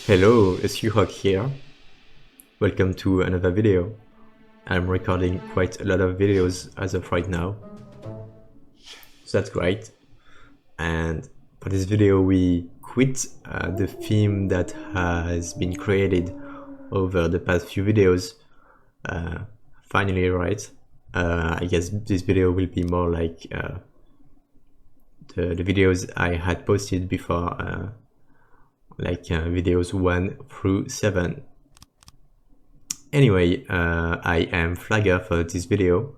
Hello, it's Hugh here. Welcome to another video. I'm recording quite a lot of videos as of right now, so that's great. And for this video we quit the theme that has been created over the past few videos. Finally, right? I guess this video will be more like the videos I had posted before, like videos 1 through 7. Anyway, I am Flagger for this video,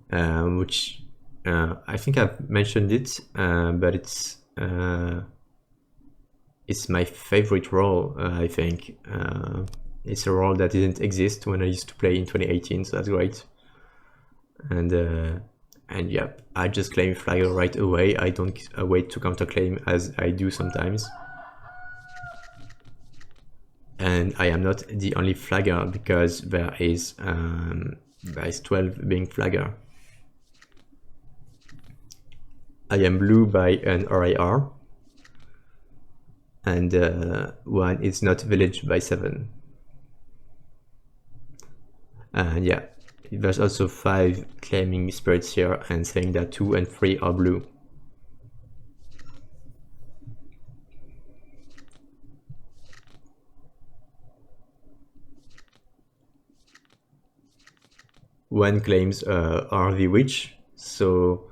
which I think I've mentioned it, but it's my favorite role. I think it's a role that didn't exist when I used to play in 2018, so that's great. And yeah, I just claim Flagger right away. I don't wait to counterclaim as I do sometimes. And I am not the only flagger because there is 12 being flagger. I am blue by an RIR, and 1 is not village by 7. And yeah, there's also 5 claiming spirits here and saying that 2 and 3 are blue. One claims RV Witch, so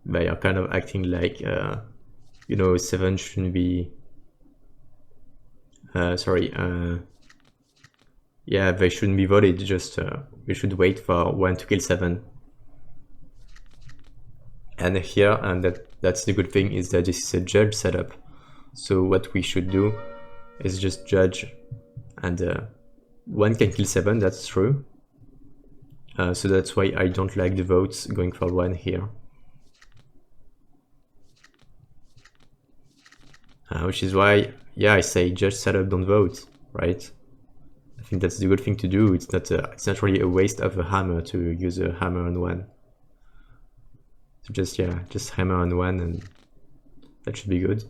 they are kind of acting like, you know, 7 shouldn't be, yeah, they shouldn't be voted, just we should wait for 1 to kill 7. And here, and that's the good thing, is that this is a judge setup. So what we should do is just judge, and 1 can kill 7, that's true. So that's why I don't like the votes going for 1 here. Which is why, yeah, I say judge setup, don't vote, right? I think that's the good thing to do. It's not really a waste of a hammer to use a hammer on 1. So just hammer on 1 and that should be good.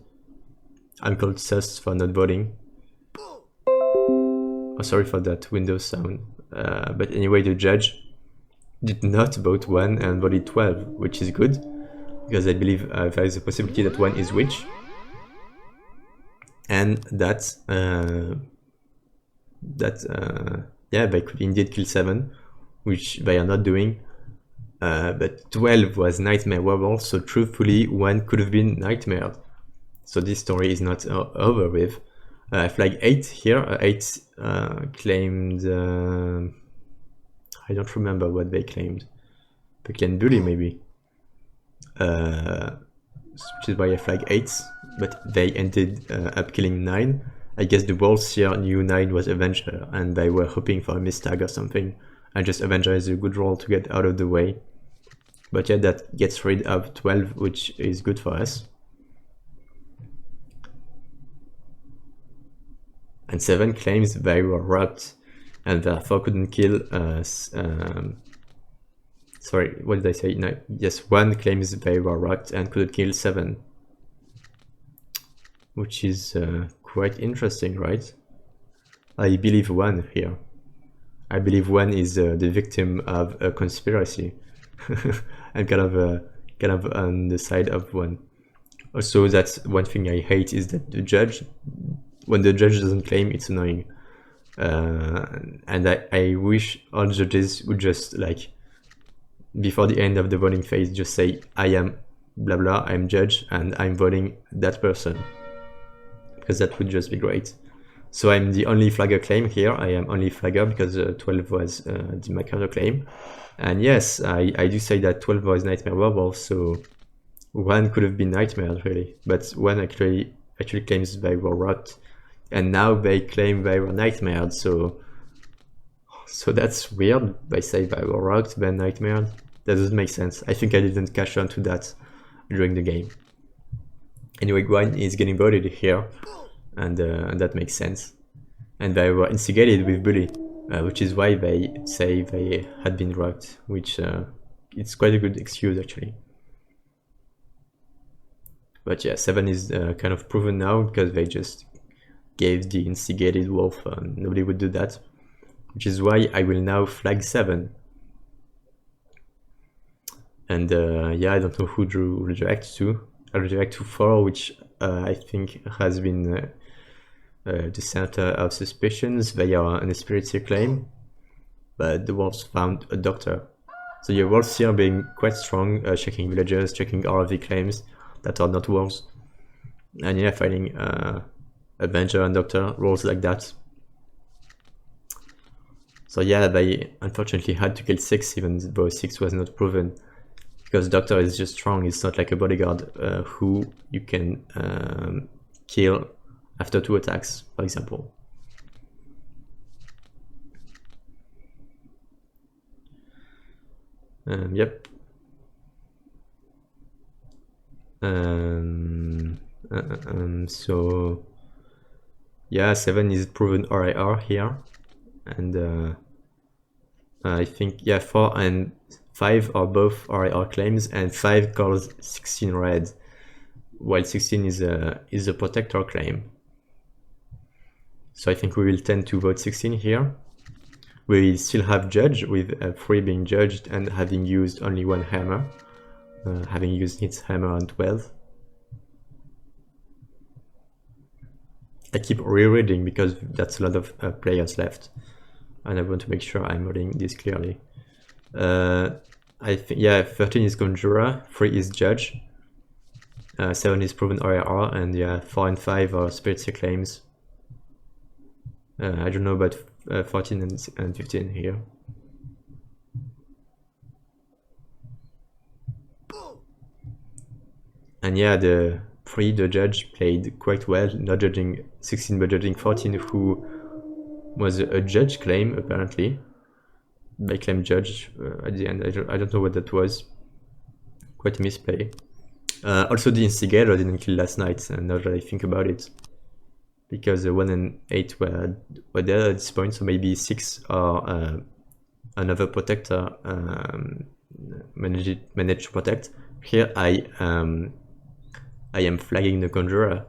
I'm called sus for not voting. Oh, sorry for that Windows sound. But anyway, the judge did not vote 1 and voted 12, which is good, because I believe there is a possibility that 1 is witch, and that yeah, they could indeed kill 7, which they are not doing. But 12 was Nightmare Werewolf, so truthfully 1 could have been Nightmare. So this story is not over with. Flag 8 here, 8 claimed, I don't remember what they claimed. They claimed Bully maybe. Which is why I flag 8, but they ended up killing 9. I guess the wolves here knew 9 was Avenger and they were hoping for a mistag or something. And just Avenger is a good role to get out of the way. But yeah, that gets rid of 12, which is good for us. And 7 claims they were robbed and therefore couldn't kill sorry, what did I say? No, yes, 1 claims they were rocked and couldn't kill 7. Which is quite interesting, right? I believe 1 here. I believe 1 is the victim of a conspiracy. I'm kind of on the side of 1. Also, that's one thing I hate, is that the judge, when the judge doesn't claim, it's annoying. And I wish all judges would just, like, before the end of the voting phase, just say, I am blah blah, I'm judge, and I'm voting that person. Because that would just be great. So I'm the only flagger claim here. I am only flagger because 12 was the Mercado claim. And yes, I do say that 12 was Nightmare Werewolf, so 1 could have been Nightmare, really. But 1 actually claims they were rocked. And now they claim they were Nightmare, so that's weird. They say they were rocked, then Nightmare. That doesn't make sense. I think I didn't catch on to that during the game. Anyway, 1 is getting voted here, and that makes sense. And they were instigated with Bully, which is why they say they had been rocked, which it's quite a good excuse actually. But yeah, 7 is kind of proven now because they just gave the instigated wolf. Nobody would do that, which is why I will now flag 7. And yeah, I don't know who drew redirect to. I redirect to 4, which I think has been the center of suspicions via an espiritu claim, but the wolves found a doctor. So your wolves here being quite strong, checking villagers, checking RV claims that are not wolves, and yeah, finding Avenger and Doctor rolls like that. So yeah, they unfortunately had to kill 6, even though 6 was not proven, because Doctor is just strong. It's not like a bodyguard who you can kill after 2 attacks, for example. Yep. So yeah, 7 is proven RIR here, and I think yeah, 4 and 5 are both RIR claims, and 5 calls 16 red, while 16 is a protector claim. So I think we will tend to vote 16 here. We still have judge, with 3 being judged and having used only 1 hammer, having used its hammer on 12. I keep rereading because that's a lot of players left, and I want to make sure I'm reading this clearly. I think yeah, 13 is Conjurer, 3 is Judge, 7 is Proven RIR, and yeah, 4 and 5 are Spirit claims. I don't know about 14 and 15 here. And yeah, the judge played quite well, not judging 16 but judging 14, who was a judge claim apparently. By claim judge at the end. I don't know what that was. Quite a misplay. Also, the instigator didn't kill last night, and now that I think about it, because 1 and 8 were there at this point, so maybe 6 are another protector managed to protect. Here I am flagging the Conjurer,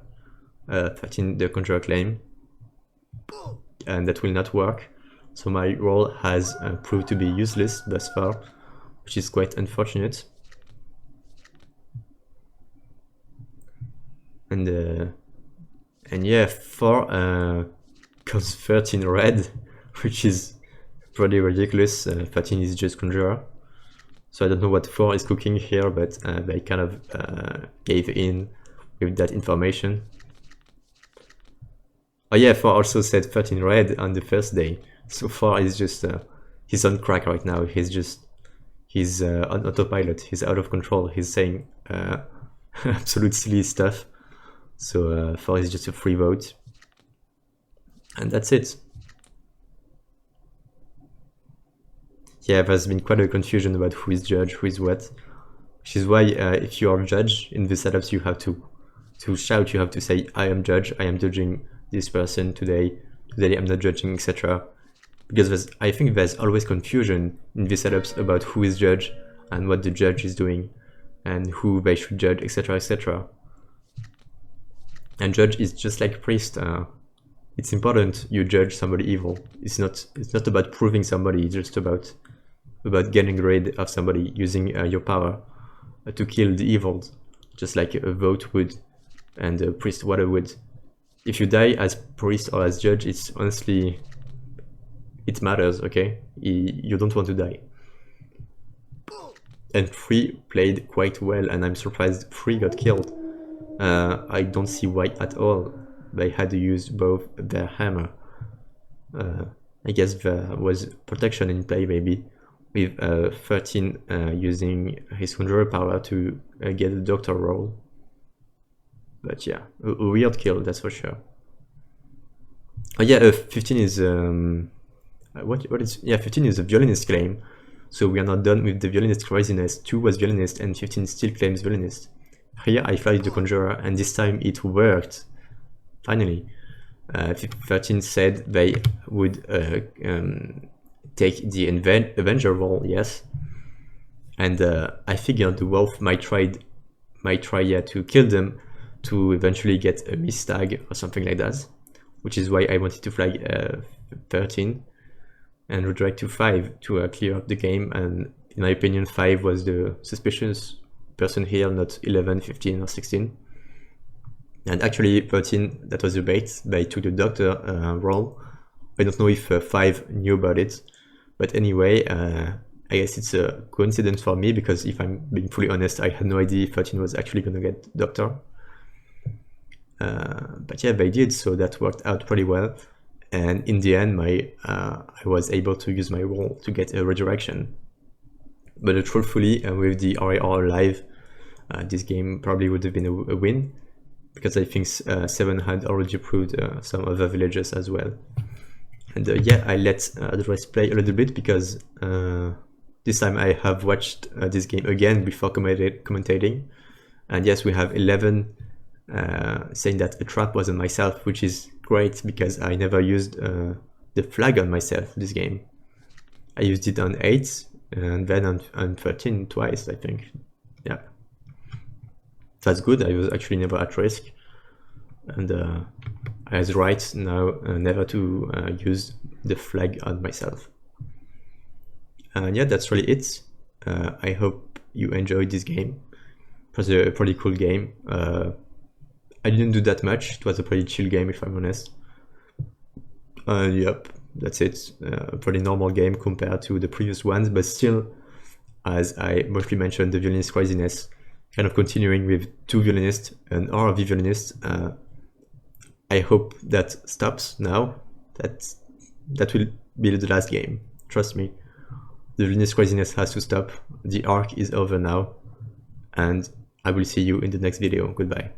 13 the Conjurer claim, and that will not work. So my role has proved to be useless thus far, which is quite unfortunate. And yeah, 4 comes 13 red, which is pretty ridiculous. 13 is just Conjurer. So I don't know what 4 is cooking here, but they kind of gave in with that information. Oh yeah, 4 also said 13 red on the first day. So 4 is just, he's on crack right now. He's on autopilot. He's out of control. He's saying absolute silly stuff. So 4 is just a free vote. And that's it. Yeah, there's been quite a confusion about who is judge, who is what. Which is why if you are judge in the setups, you have to shout, you have to say, I am judge, I am judging this person today I'm not judging, etc. Because I think there's always confusion in the setups about who is judge and what the judge is doing and who they should judge, etc, etc. And judge is just like priest. It's important you judge somebody evil. It's not about proving somebody, it's just about getting rid of somebody, using your power to kill the evils, just like a vote would and a priest water would. If you die as priest or as judge, it's honestly, it matters, okay? You don't want to die. And 3 played quite well, and I'm surprised 3 got killed. I don't see why at all. They had to use both their hammer. I guess there was protection in play, maybe, with 13 using his Conjurer power to get the Doctor roll. But yeah, a weird kill, that's for sure. Oh yeah, 15 is what is, yeah, 15 is a Violinist claim. So we are not done with the Violinist craziness. 2 was Violinist and 15 still claims Violinist. Here I flagged the Conjurer, and this time it worked. Finally, 13 said they would take the Avenger role, yes. And I figured the Wolf might try to kill them to eventually get a mistag or something like that. which is why I wanted to flag 13 and redirect to 5 to clear up the game. And in my opinion, 5 was the suspicious person here, not 11, 15, or 16. And actually 13, that was a bait to the doctor role. I don't know if 5 knew about it, but anyway, I guess it's a coincidence for me, because if I'm being fully honest, I had no idea 13 was actually gonna get doctor. But yeah, they did, so that worked out pretty well. And in the end, I was able to use my role to get a redirection. But truthfully, with the RAR alive, this game probably would have been a win, because I think 7 had already proved some other villagers as well. And yeah, I let the rest play a little bit, because this time I have watched this game again before commentating. And yes, we have 11 saying that the trap was on myself, which is great, because I never used the flag on myself this game. I used it on 8 and then on 13 twice, I think. Yeah, that's good. I was actually never at risk, and I was right now never to use the flag on myself. And yeah, that's really it. I hope you enjoyed this game. It was a pretty cool game. I didn't do that much. It was a pretty chill game, if I'm honest. Yep, that's it. A pretty normal game compared to the previous ones, but still, as I mostly mentioned, the Violinist craziness, kind of continuing with 2 Violinists and RV Violinist. I hope that stops now. That will be the last game. Trust me. The Violinist craziness has to stop. The arc is over now. And I will see you in the next video. Goodbye.